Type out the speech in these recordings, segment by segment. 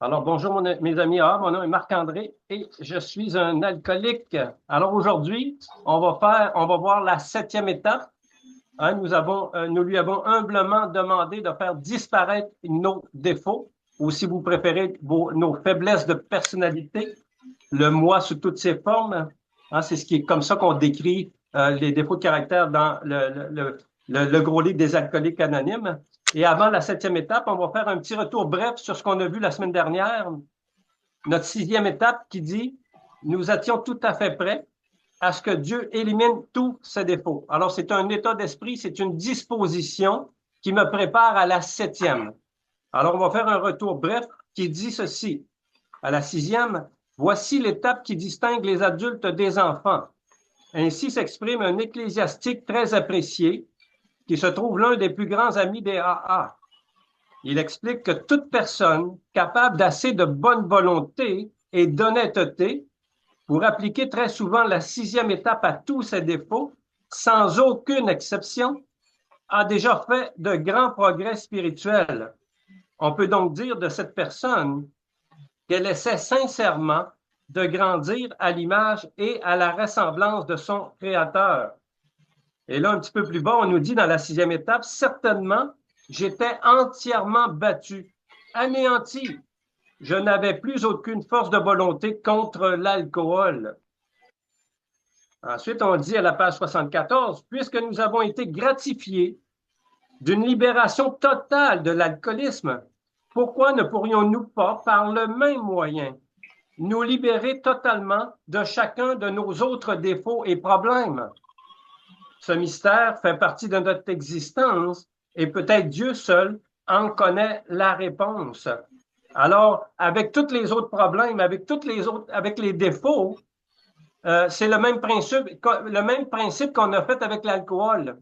Alors, bonjour mes amis. Mon nom est Marc-André et je suis un alcoolique. Alors aujourd'hui, on va voir la septième étape. Nous lui avons humblement demandé de faire disparaître nos défauts, ou si vous préférez, nos faiblesses de personnalité, le moi sous toutes ses formes. C'est ce qui est comme ça qu'on décrit les défauts de caractère dans le gros livre des alcooliques anonymes. Et avant la septième étape, on va faire un petit retour bref sur ce qu'on a vu la semaine dernière. Notre sixième étape qui dit, nous étions tout à fait prêts à ce que Dieu élimine tous ses défauts. Alors, c'est un état d'esprit, c'est une disposition qui me prépare à la septième. Alors, on va faire un retour bref qui dit ceci. À la sixième, voici l'étape qui distingue les adultes des enfants. Ainsi s'exprime un ecclésiastique très apprécié qui se trouve l'un des plus grands amis des AA. Il explique que toute personne capable d'assez de bonne volonté et d'honnêteté pour appliquer très souvent la sixième étape à tous ses défauts, sans aucune exception, a déjà fait de grands progrès spirituels. On peut donc dire de cette personne qu'elle essaie sincèrement de grandir à l'image et à la ressemblance de son Créateur. Et là, un petit peu plus bas, on nous dit dans la sixième étape, certainement, j'étais entièrement battu, anéanti. Je n'avais plus aucune force de volonté contre l'alcool. Ensuite, on dit à la page 74, puisque nous avons été gratifiés d'une libération totale de l'alcoolisme, pourquoi ne pourrions-nous pas, par le même moyen, nous libérer totalement de chacun de nos autres défauts et problèmes? Ce mystère fait partie de notre existence et peut-être Dieu seul en connaît la réponse. Alors, avec tous les autres problèmes, avec les défauts, c'est le même principe qu'on a fait avec l'alcool.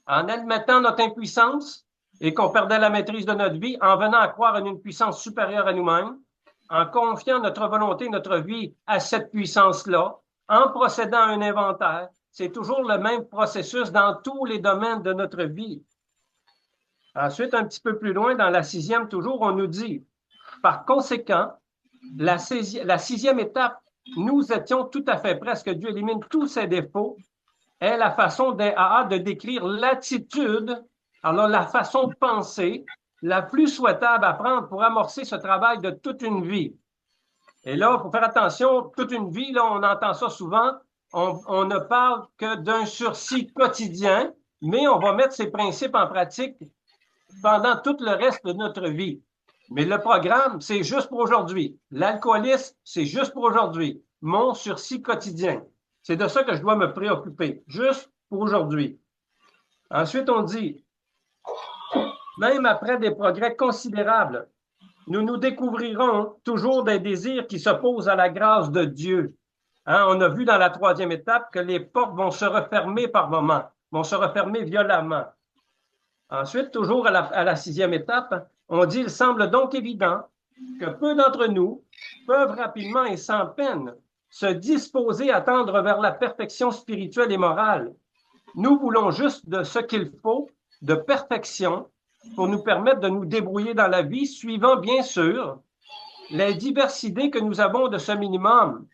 En admettant notre impuissance et qu'on perdait la maîtrise de notre vie, en venant à croire en une puissance supérieure à nous-mêmes, en confiant notre volonté, notre vie à cette puissance-là, en procédant à un inventaire, c'est toujours le même processus dans tous les domaines de notre vie. Ensuite, un petit peu plus loin, dans la sixième, toujours, on nous dit, par conséquent, la sixième étape, nous étions tout à fait prêts à ce que Dieu élimine tous ses défauts, est la façon des AA de décrire l'attitude, alors la façon de penser la plus souhaitable à prendre pour amorcer ce travail de toute une vie. Et là, il faut faire attention, toute une vie, là, on entend ça souvent, on ne parle que d'un sursis quotidien, mais on va mettre ces principes en pratique pendant tout le reste de notre vie. Mais le programme, c'est juste pour aujourd'hui. L'alcoolisme, c'est juste pour aujourd'hui. Mon sursis quotidien. C'est de ça que je dois me préoccuper, juste pour aujourd'hui. Ensuite, on dit, même après des progrès considérables, nous nous découvrirons toujours des désirs qui s'opposent à la grâce de Dieu. On a vu dans la troisième étape que les portes vont se refermer par moments, vont se refermer violemment. Ensuite, toujours à la sixième étape, on dit, il semble donc évident que peu d'entre nous peuvent rapidement et sans peine se disposer à tendre vers la perfection spirituelle et morale. Nous voulons juste de ce qu'il faut de perfection pour nous permettre de nous débrouiller dans la vie, suivant bien sûr les diverses idées que nous avons de ce minimum.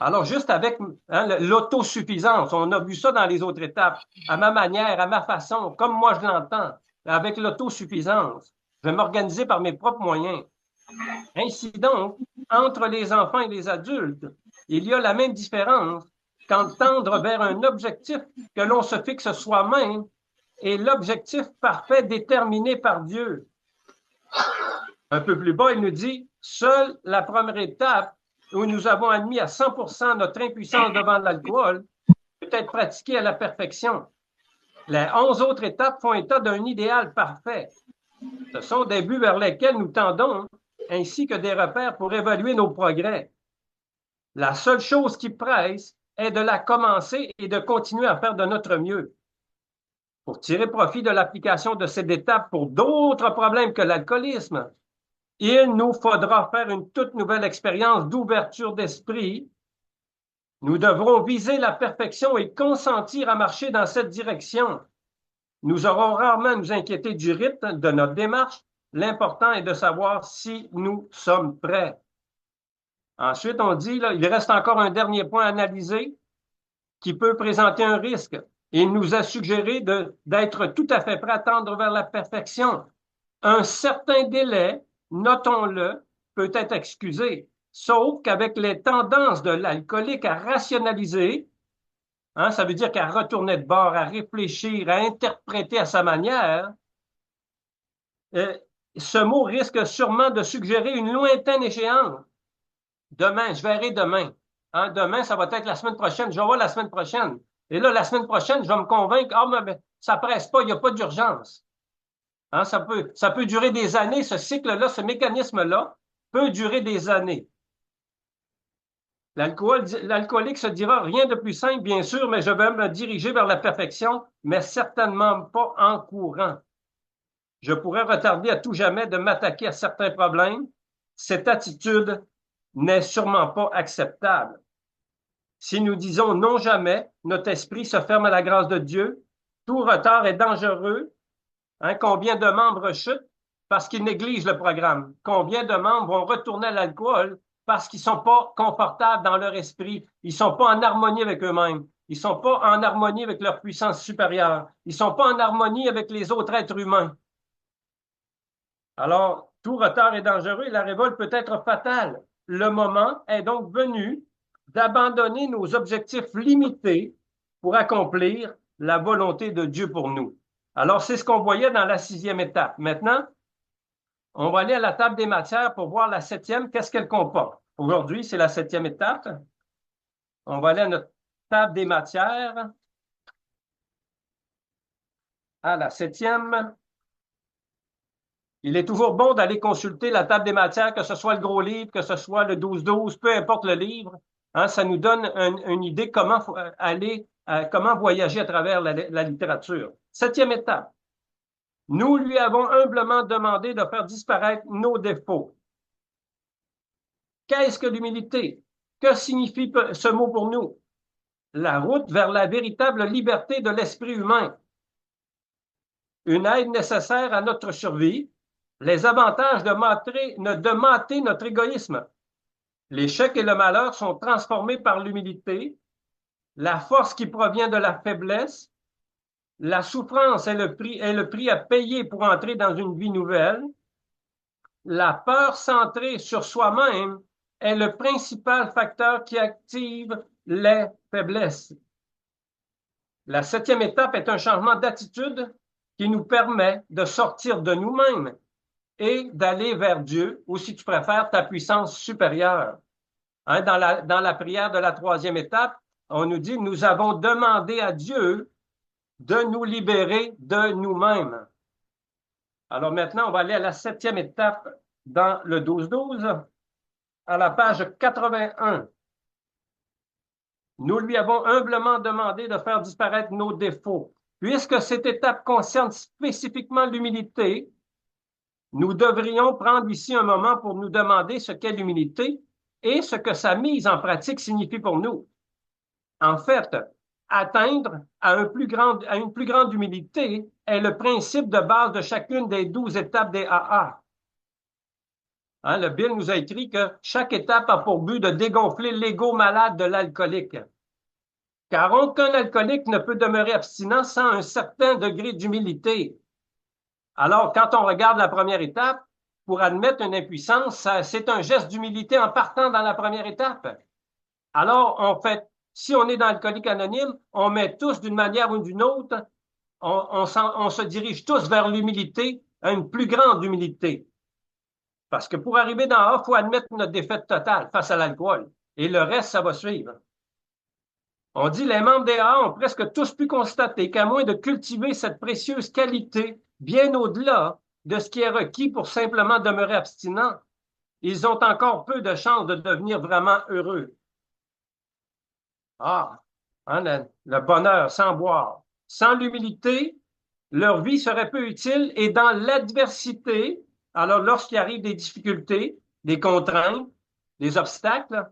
Alors, juste avec l'autosuffisance, on a vu ça dans les autres étapes, à ma manière, à ma façon, comme moi je l'entends, avec l'autosuffisance. Je vais m'organiser par mes propres moyens. Ainsi donc, entre les enfants et les adultes, il y a la même différence qu'en tendre vers un objectif que l'on se fixe soi-même et l'objectif parfait déterminé par Dieu. Un peu plus bas, il nous dit, seule la première étape où nous avons admis à 100% notre impuissance devant l'alcool peut être pratiquée à la perfection. Les 11 autres étapes font état d'un idéal parfait. Ce sont des buts vers lesquels nous tendons, ainsi que des repères pour évaluer nos progrès. La seule chose qui presse est de la commencer et de continuer à faire de notre mieux. Pour tirer profit de l'application de cette étape pour d'autres problèmes que l'alcoolisme, il nous faudra faire une toute nouvelle expérience d'ouverture d'esprit. Nous devrons viser la perfection et consentir à marcher dans cette direction. Nous aurons rarement à nous inquiéter du rythme de notre démarche L'important est de savoir si nous sommes prêts. Ensuite, on dit, là, il reste encore un dernier point à analyser qui peut présenter un risque. Il nous a suggéré d'être tout à fait prêt à tendre vers la perfection. Un certain délai, notons-le, peut être excusé, sauf qu'avec les tendances de l'alcoolique à rationaliser, ça veut dire qu'à retourner de bord, à réfléchir, à interpréter à sa manière, ce mot risque sûrement de suggérer une lointaine échéance. Demain, je verrai demain. Demain, ça va être la semaine prochaine. Je vais voir la semaine prochaine. Et là, la semaine prochaine, je vais me convaincre, mais ça presse pas, il n'y a pas d'urgence. Ça peut durer des années, ce cycle-là, ce mécanisme-là peut durer des années. L'alcoolique se dira rien de plus simple, bien sûr, mais je vais me diriger vers la perfection, mais certainement pas en courant. Je pourrais retarder à tout jamais de m'attaquer à certains problèmes. Cette attitude n'est sûrement pas acceptable. Si nous disons non jamais, notre esprit se ferme à la grâce de Dieu. Tout retard est dangereux. Combien de membres chutent parce qu'ils négligent le programme? Combien de membres vont retourner à l'alcool parce qu'ils sont pas confortables dans leur esprit? Ils sont pas en harmonie avec eux-mêmes. Ils sont pas en harmonie avec leur puissance supérieure. Ils sont pas en harmonie avec les autres êtres humains. Alors, tout retard est dangereux et la révolte peut être fatale. Le moment est donc venu d'abandonner nos objectifs limités pour accomplir la volonté de Dieu pour nous. Alors, c'est ce qu'on voyait dans la 6e étape. Maintenant, on va aller à la table des matières pour voir la 7e, qu'est-ce qu'elle comporte. Aujourd'hui, c'est la 7e étape. On va aller à notre table des matières. À la 7e. Il est toujours bon d'aller consulter la table des matières, que ce soit le gros livre, que ce soit le 12-12, peu importe le livre. Ça nous donne une idée comment comment voyager à travers la littérature. 7e étape. Nous lui avons humblement demandé de faire disparaître nos défauts. Qu'est-ce que l'humilité? Que signifie ce mot pour nous? La route vers la véritable liberté de l'esprit humain. Une aide nécessaire à notre survie. Les avantages de mater notre égoïsme. L'échec et le malheur sont transformés par l'humilité. La force qui provient de la faiblesse. La souffrance est le prix à payer pour entrer dans une vie nouvelle. La peur centrée sur soi-même est le principal facteur qui active les faiblesses. La 7e étape est un changement d'attitude qui nous permet de sortir de nous-mêmes et d'aller vers Dieu, ou si tu préfères, ta puissance supérieure. Dans la prière de la 3e étape, on nous dit, nous avons demandé à Dieu de nous libérer de nous-mêmes. Alors maintenant, on va aller à la 7e étape dans le 12-12, à la page 81. Nous lui avons humblement demandé de faire disparaître nos défauts. Puisque cette étape concerne spécifiquement l'humilité, nous devrions prendre ici un moment pour nous demander ce qu'est l'humilité et ce que sa mise en pratique signifie pour nous. En fait, atteindre à une plus grande humilité est le principe de base de chacune des 12 étapes des AA. Le Bill nous a écrit que chaque étape a pour but de dégonfler l'ego malade de l'alcoolique. Car aucun alcoolique ne peut demeurer abstinent sans un certain degré d'humilité. Alors, quand on regarde la première étape, pour admettre une impuissance, c'est un geste d'humilité en partant dans la première étape. Alors, si on est dans l'alcoolique anonyme, on met tous d'une manière ou d'une autre, on se dirige tous vers l'humilité, à une plus grande humilité. Parce que pour arriver d'en haut, il faut admettre notre défaite totale face à l'alcool. Et le reste, ça va suivre. On dit les membres des AA ont presque tous pu constater qu'à moins de cultiver cette précieuse qualité, bien au-delà de ce qui est requis pour simplement demeurer abstinent, ils ont encore peu de chances de devenir vraiment heureux. Le bonheur sans boire. Sans l'humilité, leur vie serait peu utile et dans l'adversité, alors lorsqu'il arrive des difficultés, des contraintes, des obstacles,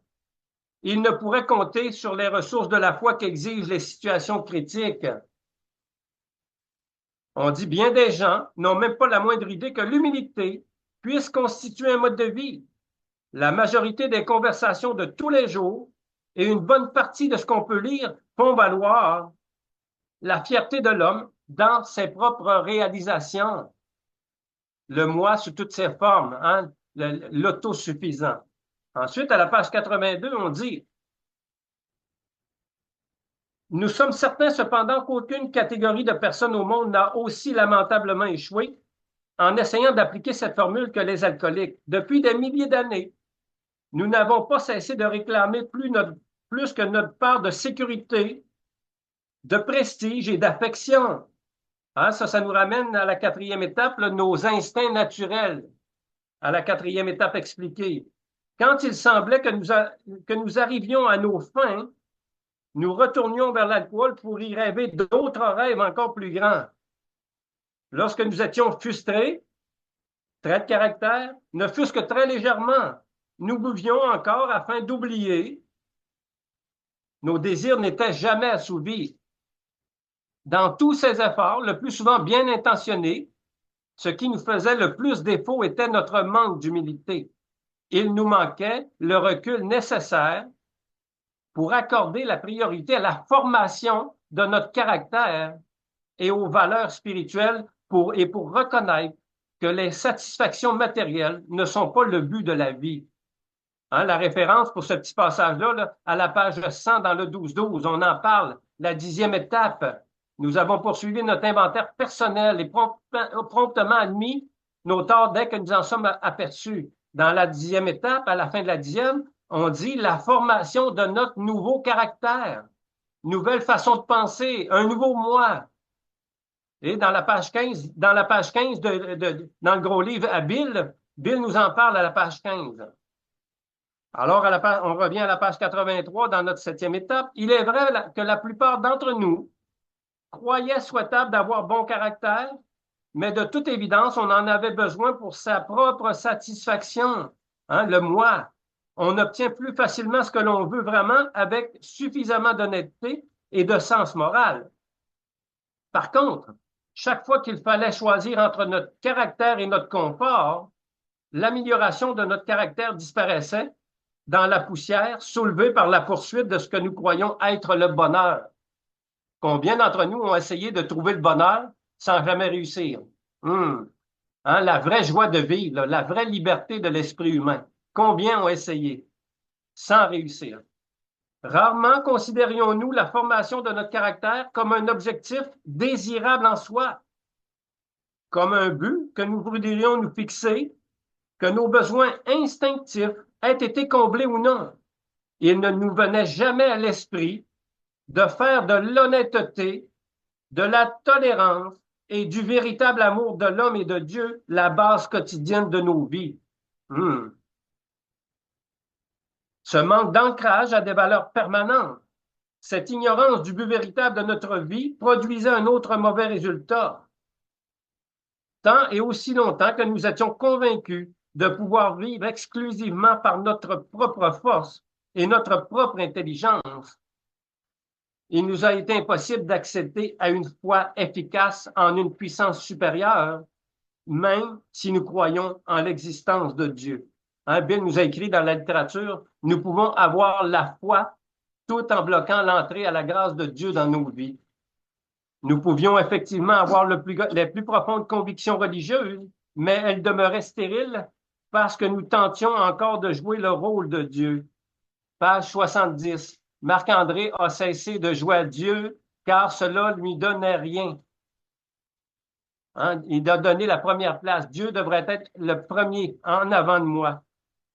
ils ne pourraient compter sur les ressources de la foi qu'exigent les situations critiques. On dit bien des gens n'ont même pas la moindre idée que l'humilité puisse constituer un mode de vie. La majorité des conversations de tous les jours et une bonne partie de ce qu'on peut lire font valoir la fierté de l'homme dans ses propres réalisations. Le moi sous toutes ses formes, hein, l'autosuffisant. Ensuite, à la page 82, on dit « Nous sommes certains cependant qu'aucune catégorie de personnes au monde n'a aussi lamentablement échoué en essayant d'appliquer cette formule que les alcooliques. Depuis des milliers d'années, nous n'avons pas cessé de réclamer plus que notre part de sécurité, de prestige et d'affection. Hein, ça nous ramène à la quatrième étape, là, nos instincts naturels, à la quatrième étape expliquée. Quand il semblait que nous arrivions à nos fins, nous retournions vers l'alcool pour y rêver d'autres rêves encore plus grands. Lorsque nous étions frustrés, traits de caractère, ne fût-ce que très légèrement, nous buvions encore afin d'oublier. Nos désirs n'étaient jamais assouvis. Dans tous ces efforts, le plus souvent bien intentionnés, ce qui nous faisait le plus défaut était notre manque d'humilité. Il nous manquait le recul nécessaire pour accorder la priorité à la formation de notre caractère et aux valeurs spirituelles pour reconnaître que les satisfactions matérielles ne sont pas le but de la vie. Hein, la référence pour ce petit passage-là, là, à la page 100 dans le 12-12, on en parle, la 10e étape. Nous avons poursuivi notre inventaire personnel et promptement admis nos torts dès que nous en sommes aperçus. Dans la 10e étape, à la fin de la 10e, on dit la formation de notre nouveau caractère, nouvelle façon de penser, un nouveau moi. Et dans la page 15, dans le gros livre à Bill nous en parle à la page 15. Alors, on revient à la page 83 dans notre 7e étape. Il est vrai que la plupart d'entre nous croyaient souhaitable d'avoir bon caractère, mais de toute évidence, on en avait besoin pour sa propre satisfaction, hein, le moi. On obtient plus facilement ce que l'on veut vraiment avec suffisamment d'honnêteté et de sens moral. Par contre, chaque fois qu'il fallait choisir entre notre caractère et notre confort, l'amélioration de notre caractère disparaissait dans la poussière, soulevée par la poursuite de ce que nous croyons être le bonheur. Combien d'entre nous ont essayé de trouver le bonheur sans jamais réussir? Hein, la vraie joie de vivre, là, la vraie liberté de l'esprit humain. Combien ont essayé sans réussir? Rarement considérions-nous la formation de notre caractère comme un objectif désirable en soi, comme un but que nous voudrions nous fixer, que nos besoins instinctifs aient été comblés ou non. Il ne nous venait jamais à l'esprit de faire de l'honnêteté, de la tolérance et du véritable amour de l'homme et de Dieu la base quotidienne de nos vies. Ce manque d'ancrage a des valeurs permanentes. Cette ignorance du but véritable de notre vie produisait un autre mauvais résultat. Tant et aussi longtemps que nous étions convaincus de pouvoir vivre exclusivement par notre propre force et notre propre intelligence, il nous a été impossible d'accéder à une foi efficace en une puissance supérieure, même si nous croyons en l'existence de Dieu. Hein, Bill nous a écrit dans la littérature, nous pouvons avoir la foi tout en bloquant l'entrée à la grâce de Dieu dans nos vies. Nous pouvions effectivement avoir les plus profondes convictions religieuses, mais elles demeuraient stériles parce que nous tentions encore de jouer le rôle de Dieu. Page 70. Marc-André a cessé de jouer à Dieu car cela lui donnait rien. Hein? Il a donné la première place. Dieu devrait être le premier en avant de moi.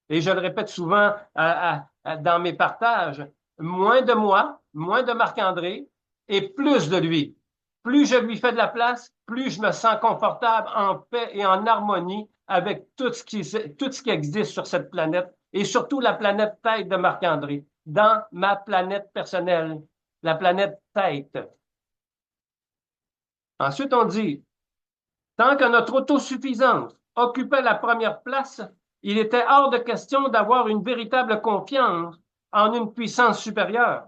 Et je le répète souvent dans mes partages, moins de moi, moins de Marc-André et plus de lui. Plus je lui fais de la place, plus je me sens confortable, en paix et en harmonie avec tout ce qui existe sur cette planète et surtout la planète tête de Marc-André, dans ma planète personnelle, la planète tête. Ensuite, on dit, tant que notre autosuffisance occupait la première place, il était hors de question d'avoir une véritable confiance en une puissance supérieure.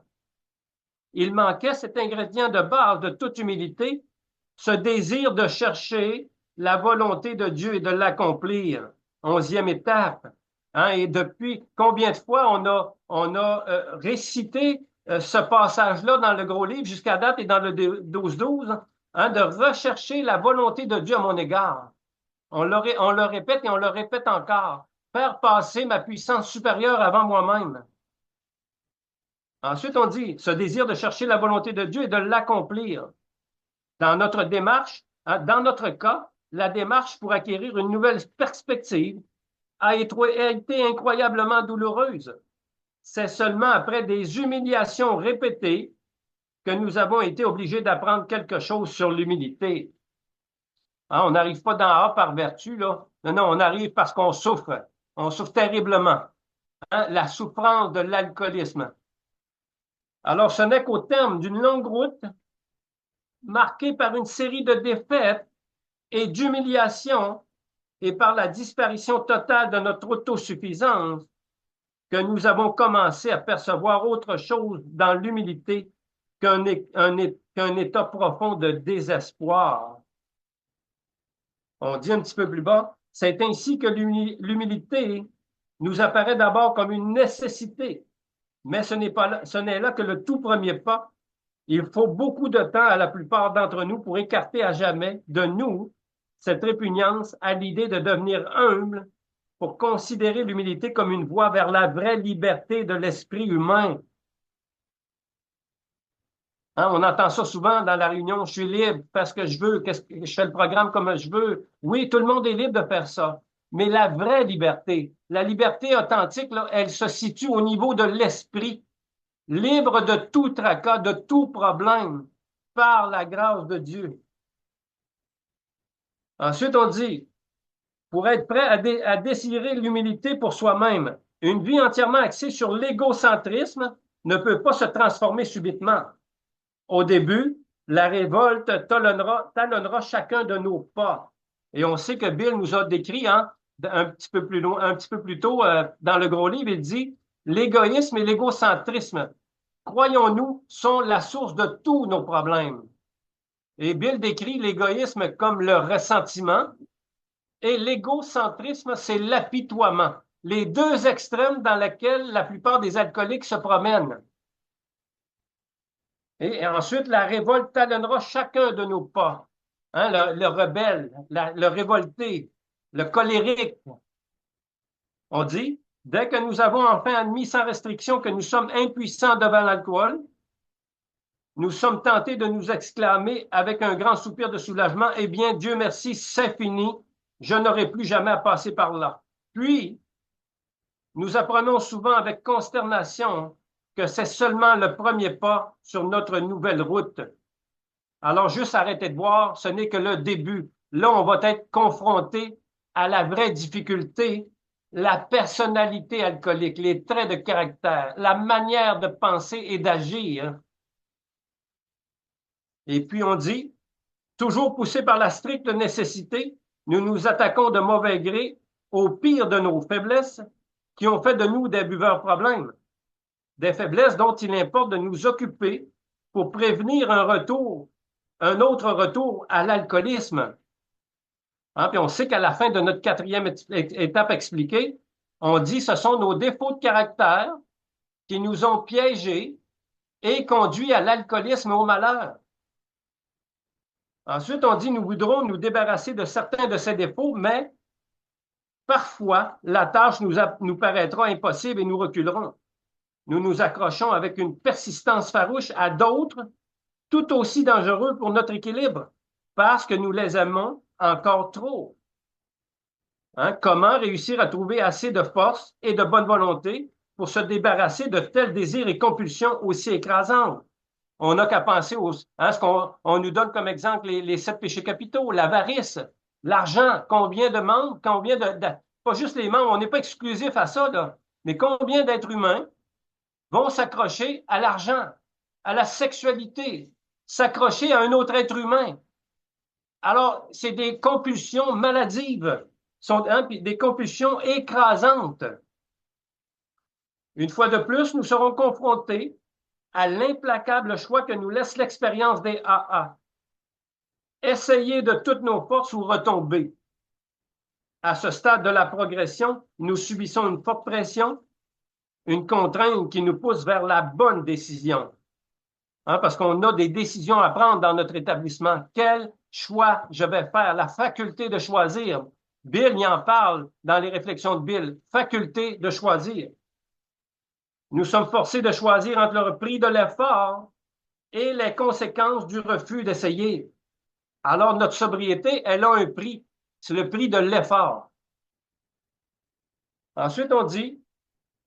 Il manquait cet ingrédient de base de toute humilité ce désir de chercher la volonté de Dieu et de l'accomplir. 11e étape. Hein, et depuis combien de fois on a récité ce passage-là dans le gros livre jusqu'à date et dans le 12-12, hein, de rechercher la volonté de Dieu à mon égard. On le répète et on le répète encore. Faire passer ma puissance supérieure avant moi-même. Ensuite, on dit ce désir de chercher la volonté de Dieu et de l'accomplir. Dans notre démarche, hein, dans notre cas, la démarche pour acquérir une nouvelle perspective a été incroyablement douloureuse. C'est seulement après des humiliations répétées que nous avons été obligés d'apprendre quelque chose sur l'humilité. Hein, on n'arrive pas d'en haut par vertu, là. Non, non, on arrive parce qu'on souffre. On souffre terriblement. Hein, la souffrance de l'alcoolisme. Alors, ce n'est qu'au terme d'une longue route marquée par une série de défaites et d'humiliations et par la disparition totale de notre autosuffisance que nous avons commencé à percevoir autre chose dans l'humilité qu'un état profond de désespoir. On dit un petit peu plus bas, c'est ainsi que l'humilité nous apparaît d'abord comme une nécessité, mais ce n'est là que le tout premier pas. Il faut beaucoup de temps à la plupart d'entre nous pour écarter à jamais de nous cette répugnance à l'idée de devenir humble, pour considérer l'humilité comme une voie vers la vraie liberté de l'esprit humain. Hein, on entend ça souvent dans la réunion, je suis libre parce que je veux, je fais le programme comme je veux. Oui, tout le monde est libre de faire ça. Mais la vraie liberté, la liberté authentique, là, elle se situe au niveau de l'esprit, libre de tout tracas, de tout problème, par la grâce de Dieu. Ensuite, on dit, pour être prêt à désirer l'humilité pour soi-même, une vie entièrement axée sur l'égocentrisme ne peut pas se transformer subitement. Au début, la révolte talonnera chacun de nos pas. Et on sait que Bill nous a décrit, hein, un petit peu plus tôt, dans le gros livre, il dit l'égoïsme et l'égocentrisme, croyons-nous, sont la source de tous nos problèmes. Et Bill décrit l'égoïsme comme le ressentiment et l'égocentrisme, c'est l'apitoiement. Les deux extrêmes dans lesquels la plupart des alcooliques se promènent. Et ensuite, la révolte talonnera chacun de nos pas. Hein, le rebelle, le révolté, le colérique. On dit, dès que nous avons enfin admis sans restriction que nous sommes impuissants devant l'alcool, nous sommes tentés de nous exclamer avec un grand soupir de soulagement, eh bien, Dieu merci, c'est fini, je n'aurai plus jamais à passer par là. Puis, nous apprenons souvent avec consternation que c'est seulement le premier pas sur notre nouvelle route. Alors, juste arrêter de boire, ce n'est que le début. Là, on va être confronté à la vraie difficulté, la personnalité alcoolique, les traits de caractère, la manière de penser et d'agir. Et puis, on dit, toujours poussés par la stricte nécessité, nous nous attaquons de mauvais gré au pire de nos faiblesses qui ont fait de nous des buveurs problèmes, des faiblesses dont il importe de nous occuper pour prévenir un autre retour à l'alcoolisme. Hein, puis on sait qu'à la fin de notre 4e étape expliquée, on dit que ce sont nos défauts de caractère qui nous ont piégés et conduits à l'alcoolisme et au malheur. Ensuite, on dit nous voudrons nous débarrasser de certains de ces défauts, mais parfois, la tâche nous paraîtra impossible et nous reculerons. Nous nous accrochons avec une persistance farouche à d'autres tout aussi dangereux pour notre équilibre, parce que nous les aimons encore trop. Hein? Comment réussir à trouver assez de force et de bonne volonté pour se débarrasser de tels désirs et compulsions aussi écrasantes? On n'a qu'à penser ce qu'on nous donne comme exemple les 7 péchés capitaux, l'avarice, l'argent, combien de membres, pas juste les membres, on n'est pas exclusif à ça, là, mais combien d'êtres humains vont s'accrocher à l'argent, à la sexualité, s'accrocher à un autre être humain. Alors, c'est des compulsions maladives, des compulsions écrasantes. Une fois de plus, nous serons confrontés à l'implacable choix que nous laisse l'expérience des AA. essayer de toutes nos forces ou retomber. À ce stade de la progression, nous subissons une forte pression, une contrainte qui nous pousse vers la bonne décision. Parce qu'on a des décisions à prendre dans notre établissement. Quel choix je vais faire? La faculté de choisir. Bill y en parle dans les réflexions de Bill. Faculté de choisir. Nous sommes forcés de choisir entre le prix de l'effort et les conséquences du refus d'essayer. Alors, notre sobriété, elle a un prix. C'est le prix de l'effort. Ensuite, on dit,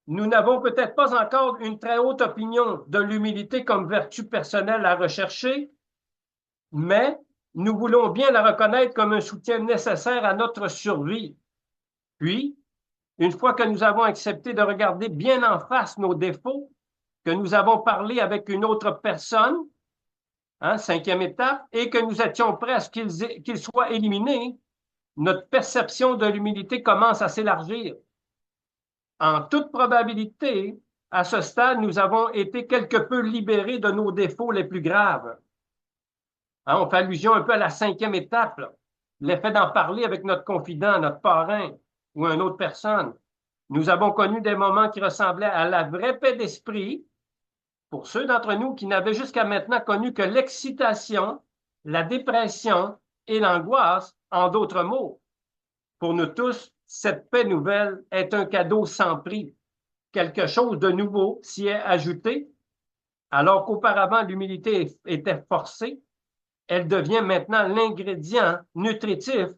nous n'avons peut-être pas encore une très haute opinion de l'humilité comme vertu personnelle à rechercher, mais nous voulons bien la reconnaître comme un soutien nécessaire à notre survie. Puis, une fois que nous avons accepté de regarder bien en face nos défauts, que nous avons parlé avec une autre personne, cinquième étape, et que nous étions prêts à ce qu'ils soient éliminés, notre perception de l'humilité commence à s'élargir. En toute probabilité, à ce stade, nous avons été quelque peu libérés de nos défauts les plus graves. On fait allusion un peu à la cinquième étape, l'effet d'en parler avec notre confident, notre parrain ou une autre personne. Nous avons connu des moments qui ressemblaient à la vraie paix d'esprit pour ceux d'entre nous qui n'avaient jusqu'à maintenant connu que l'excitation, la dépression et l'angoisse, en d'autres mots. Pour nous tous, cette paix nouvelle est un cadeau sans prix. Quelque chose de nouveau s'y est ajouté, alors qu'auparavant l'humilité était forcée. Elle devient maintenant l'ingrédient nutritif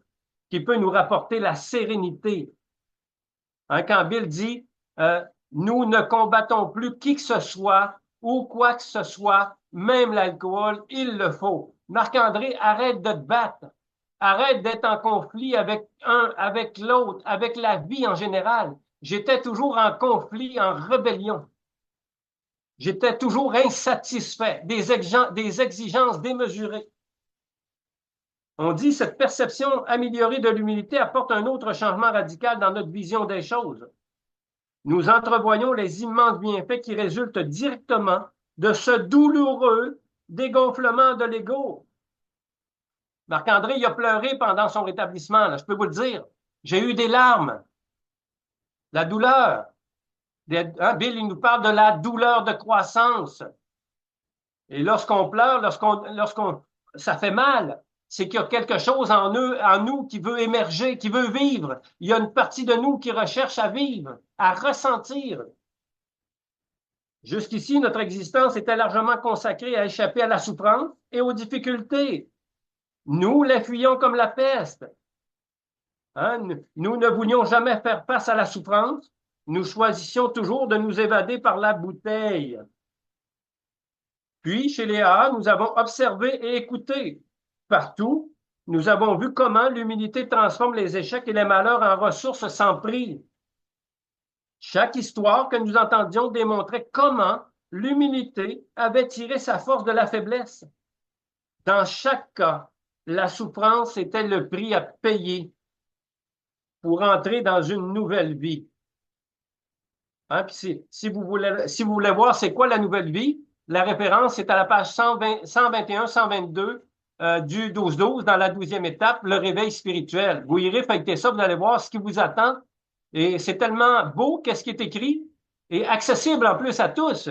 qui peut nous rapporter la sérénité. Quand Bill dit nous ne combattons plus qui que ce soit ou quoi que ce soit, même l'alcool, il le faut. Marc-André, arrête de te battre. Arrête d'être en conflit avec un, avec l'autre, avec la vie en général. J'étais toujours en conflit, en rébellion. J'étais toujours insatisfait, des exigences démesurées. On dit cette perception améliorée de l'humilité apporte un autre changement radical dans notre vision des choses. Nous entrevoyons les immenses bienfaits qui résultent directement de ce douloureux dégonflement de l'ego. Marc-André, il a pleuré pendant son rétablissement, là, je peux vous le dire. J'ai eu des larmes. La douleur. Bill, il nous parle de la douleur de croissance. Et lorsqu'on pleure, ça fait mal. C'est qu'il y a quelque chose en nous qui veut émerger, qui veut vivre. Il y a une partie de nous qui recherche à vivre, à ressentir. Jusqu'ici, notre existence était largement consacrée à échapper à la souffrance et aux difficultés. Nous les fuyions comme la peste. Nous ne voulions jamais faire face à la souffrance. Nous choisissions toujours de nous évader par la bouteille. Puis, chez les AA, nous avons observé et écouté. Partout, nous avons vu comment l'humilité transforme les échecs et les malheurs en ressources sans prix. Chaque histoire que nous entendions démontrait comment l'humilité avait tiré sa force de la faiblesse. Dans chaque cas, la souffrance était le prix à payer pour entrer dans une nouvelle vie. Puis si vous voulez voir c'est quoi la nouvelle vie, la référence est à la page 121-122 du 12-12 dans la 12e étape, le réveil spirituel. Vous irez feuilleter ça, vous allez voir ce qui vous attend. Et c'est tellement beau qu'est-ce qui est écrit et accessible en plus à tous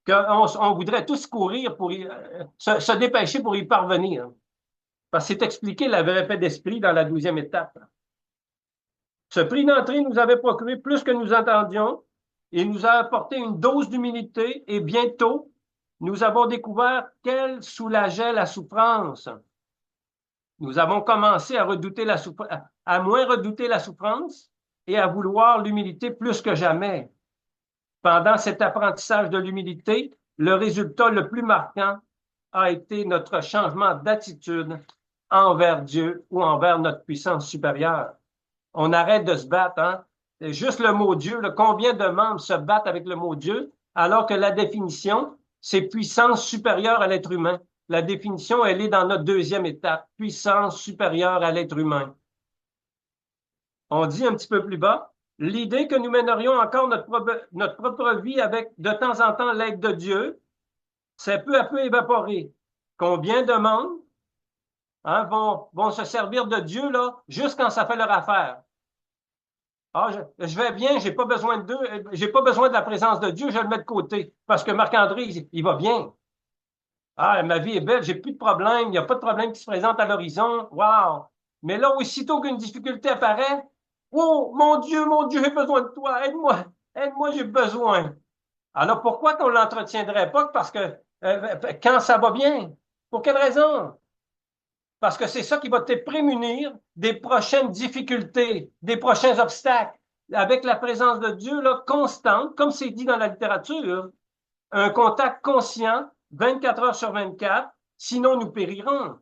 qu'on voudrait tous courir pour se dépêcher pour y parvenir. Parce que c'est expliqué la vraie paix d'esprit dans la 12e étape. Ce prix d'entrée nous avait procuré plus que nous entendions et nous a apporté une dose d'humilité et bientôt, nous avons découvert qu'elle soulageait la souffrance. Nous avons commencé à moins redouter la souffrance et à vouloir l'humilité plus que jamais. Pendant cet apprentissage de l'humilité, le résultat le plus marquant a été notre changement d'attitude envers Dieu ou envers notre puissance supérieure. On arrête de se battre, C'est juste le mot Dieu. Combien de membres se battent avec le mot Dieu, alors que la définition, c'est puissance supérieure à l'être humain. La définition, elle est dans notre 2e étape, puissance supérieure à l'être humain. On dit un petit peu plus bas, l'idée que nous mènerions encore notre propre vie avec de temps en temps l'aide de Dieu, s'est peu à peu évaporé. Combien de membres hein, vont se servir de Dieu là, juste quand ça fait leur affaire. Ah, je vais bien, j'ai pas besoin d'eux, j'ai pas besoin de la présence de Dieu, je le mets de côté. Parce que Marc-André, il va bien. Ah, ma vie est belle, j'ai plus de problème, il n'y a pas de problème qui se présente à l'horizon. Wow! Mais là, aussitôt qu'une difficulté apparaît, oh, mon Dieu, j'ai besoin de toi, aide-moi, j'ai besoin. Alors pourquoi qu'on ne l'entretiendrait pas? Parce que quand ça va bien, pour quelle raison? Parce que c'est ça qui va te prémunir des prochaines difficultés, des prochains obstacles. Avec la présence de Dieu là, constante, comme c'est dit dans la littérature, un contact conscient, 24 heures sur 24, sinon nous périrons.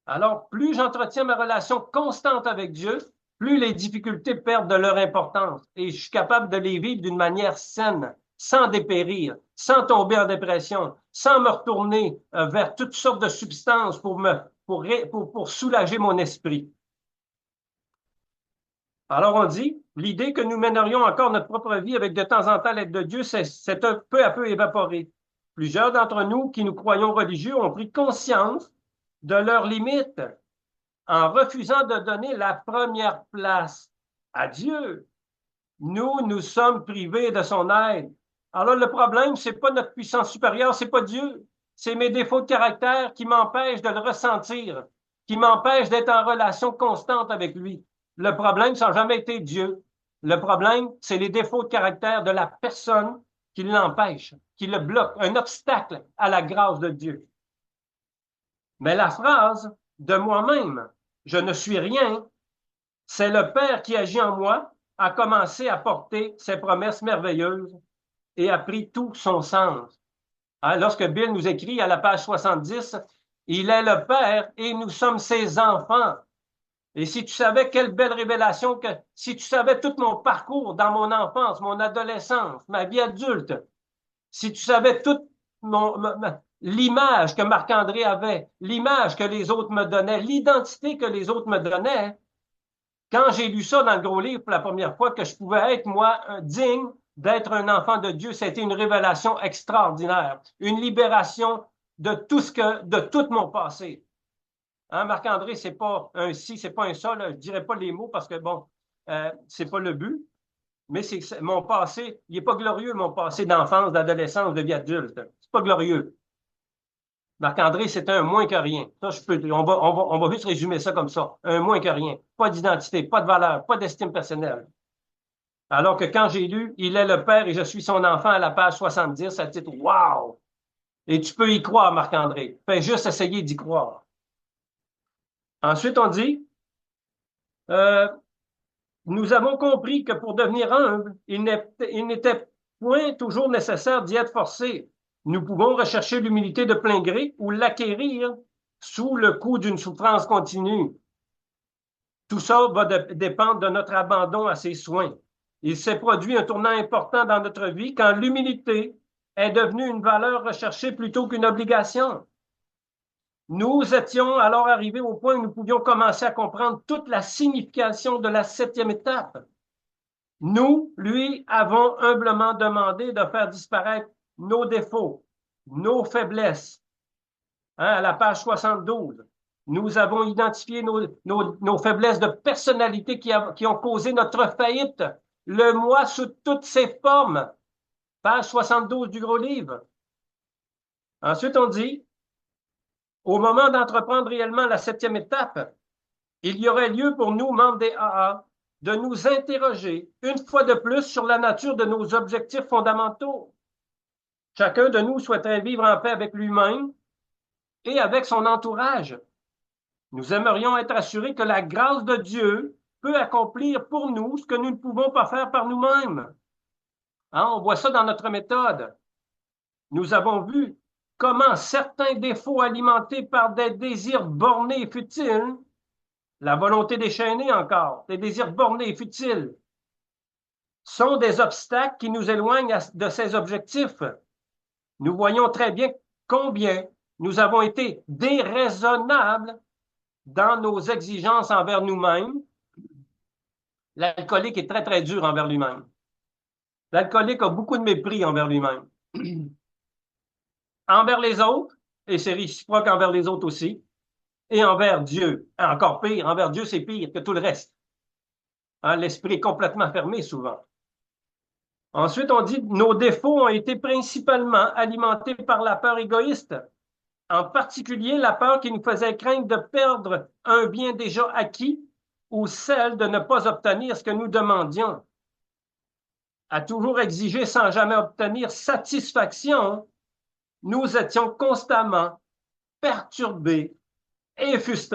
Alors, plus j'entretiens ma relation constante avec Dieu, plus les difficultés perdent de leur importance et je suis capable de les vivre d'une manière saine, sans dépérir, sans tomber en dépression, sans me retourner vers toutes sortes de substances pour soulager mon esprit. Alors on dit, l'idée que nous mènerions encore notre propre vie avec de temps en temps l'aide de Dieu, c'est peu à peu évaporé. Plusieurs d'entre nous qui nous croyons religieux ont pris conscience de leurs limites en refusant de donner la première place à Dieu. Nous sommes privés de son aide. Alors le problème, c'est pas notre puissance supérieure, c'est pas Dieu. C'est mes défauts de caractère qui m'empêchent de le ressentir, qui m'empêchent d'être en relation constante avec lui. Le problème, ça n'a jamais été Dieu. Le problème, c'est les défauts de caractère de la personne qui l'empêche, qui le bloque, un obstacle à la grâce de Dieu. Mais la phrase de moi-même, je ne suis rien, c'est le Père qui agit en moi, a commencé à porter ses promesses merveilleuses et a pris tout son sens. Hein, lorsque Bill nous écrit à la page 70, il est le Père et nous sommes ses enfants. Et si tu savais quelle belle révélation que, si tu savais tout mon parcours dans mon enfance, mon adolescence, ma vie adulte, si tu savais toute l'image que Marc-André avait, l'image que les autres me donnaient, l'identité que les autres me donnaient, quand j'ai lu ça dans le gros livre pour la première fois, que je pouvais être, moi, digne d'être un enfant de Dieu, c'était une révélation extraordinaire, une libération de tout mon passé. Hein, Marc-André, c'est pas un si, c'est pas un ça, là, je dirais pas les mots parce que bon, c'est pas le but, mais c'est mon passé, il est pas glorieux, mon passé d'enfance, d'adolescence, de vie adulte. C'est pas glorieux. Marc-André, c'est un moins que rien. Ça, on va juste résumer ça comme ça. Un moins que rien. Pas d'identité, pas de valeur, pas d'estime personnelle. Alors que quand j'ai lu Il est le Père et je suis son enfant à la page 70, ça dit wow! Et tu peux y croire, Marc-André. Fais juste essayer d'y croire. Ensuite, on dit, euh, nous avons compris que pour devenir humble, il n'était point toujours nécessaire d'y être forcé. Nous pouvons rechercher l'humilité de plein gré ou l'acquérir sous le coup d'une souffrance continue. Tout ça va dépendre de notre abandon à ses soins. Il s'est produit un tournant important dans notre vie quand l'humilité est devenue une valeur recherchée plutôt qu'une obligation. Nous étions alors arrivés au point où nous pouvions commencer à comprendre toute la signification de la 7e étape. Nous, lui, avons humblement demandé de faire disparaître nos défauts, nos faiblesses. Hein, à la page 72, nous avons identifié nos faiblesses de personnalité qui ont causé notre faillite. Le moi sous toutes ses formes. Page 72 du gros livre. Ensuite, on dit, au moment d'entreprendre réellement la 7e étape, il y aurait lieu pour nous, membres des AA, de nous interroger une fois de plus sur la nature de nos objectifs fondamentaux. Chacun de nous souhaiterait vivre en paix avec lui-même et avec son entourage. Nous aimerions être assurés que la grâce de Dieu peut accomplir pour nous ce que nous ne pouvons pas faire par nous-mêmes. Hein, on voit ça dans notre méthode. Nous avons vu comment certains défauts alimentés par des désirs bornés et futiles, la volonté déchaînée encore, des désirs bornés et futiles, sont des obstacles qui nous éloignent de ces objectifs. Nous voyons très bien combien nous avons été déraisonnables dans nos exigences envers nous-mêmes. L'alcoolique est très, très dur envers lui-même. L'alcoolique a beaucoup de mépris envers lui-même. Envers les autres, et c'est réciproque envers les autres aussi, et envers Dieu. Encore pire, envers Dieu, c'est pire que tout le reste. Hein, l'esprit est complètement fermé souvent. Ensuite, on dit nos défauts ont été principalement alimentés par la peur égoïste, en particulier la peur qui nous faisait craindre de perdre un bien déjà acquis ou celle de ne pas obtenir ce que nous demandions. À toujours exiger sans jamais obtenir satisfaction, nous étions constamment perturbés et frustrés.